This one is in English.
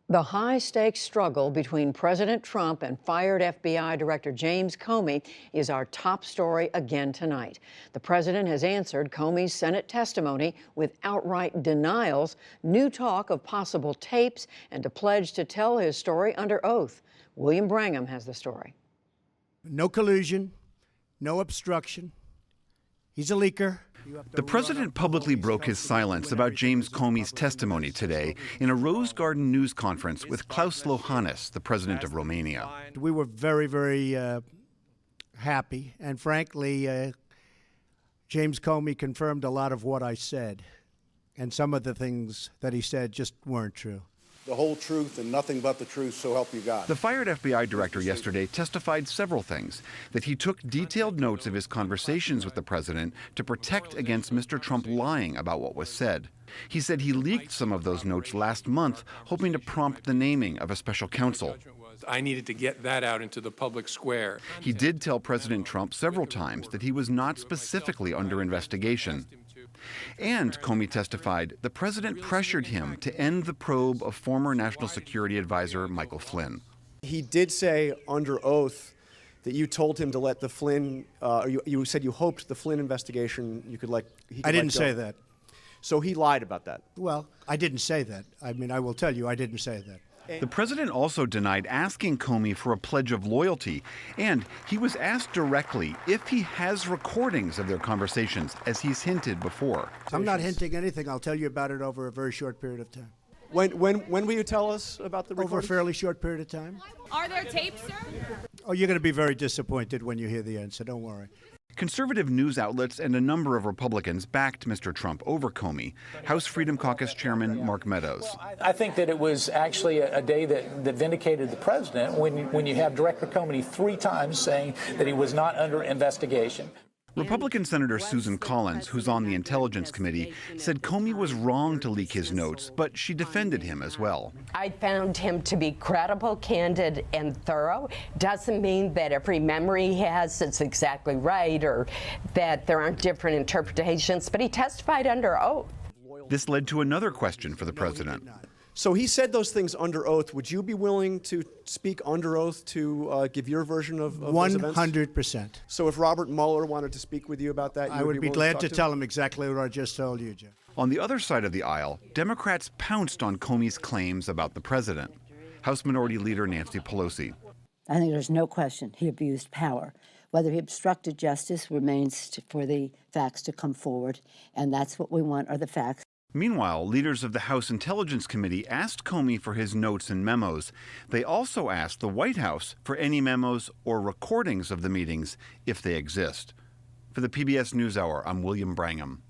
The high-stakes struggle between President Trump and fired FBI Director James Comey is our top story again tonight. The president has answered Comey's Senate testimony with outright denials, new talk of possible tapes, and a pledge to tell his story under oath. William Brangham has the story. No collusion, no obstruction. He's a leaker. The president publicly broke his silence about James Comey's testimony today in a Rose Garden news conference with Klaus Lohannis, the president of Romania. We were very, very happy, and frankly, James Comey confirmed a lot of what I said, and some of the things that he said just weren't true. The whole truth and nothing but the truth, so help you God. The fired FBI director yesterday testified several things: that he took detailed notes of his conversations with the president to protect against Mr. Trump lying about what was said. He said he leaked some of those notes last month, hoping to prompt the naming of a special counsel. I needed to get that out into the public square. He did tell President Trump several times that he was not specifically under investigation. And, Comey testified, the president pressured him to end the probe of former National Security Advisor Michael Flynn. He did say under oath that you told him to let the Flynn, you said you hoped the Flynn investigation you could let. I didn't say that. So he lied about that. Well, I didn't say that. I mean, I will tell you, I didn't say that. The president also denied asking Comey for a pledge of loyalty, and he was asked directly if he has recordings of their conversations, as he's hinted before. I'm not hinting anything. I'll tell you about it over a very short period of time. When will you tell us about the recordings? Over a fairly short period of time. Are there tapes, sir? Oh, you're going to be very disappointed when you hear the answer. Don't worry. Conservative news outlets and a number of Republicans backed Mr. Trump over Comey. House Freedom Caucus Chairman Mark Meadows. I think that it was actually a day that vindicated the president when you have Director Comey 3 times saying that he was not under investigation. Republican Senator Susan Collins, who's on the Intelligence Committee, said Comey was wrong to leak his notes, but she defended him as well. I found him to be credible, candid, and thorough. Doesn't mean that every memory he has is exactly right or that there aren't different interpretations, but he testified under oath. This led to another question for the president. So he said those things under oath. Would you be willing to speak under oath to give your version of those events? 100%. So if Robert Mueller wanted to speak with you about that, I would be glad to tell him exactly what I just told you, Jeff. On the other side of the aisle, Democrats pounced on Comey's claims about the president. House Minority Leader Nancy Pelosi. I think there's no question he abused power. Whether he obstructed justice remains for the facts to come forward, and that's what we want are the facts. Meanwhile, leaders of the House Intelligence Committee asked Comey for his notes and memos. They also asked the White House for any memos or recordings of the meetings, if they exist. For the PBS NewsHour, I'm William Brangham.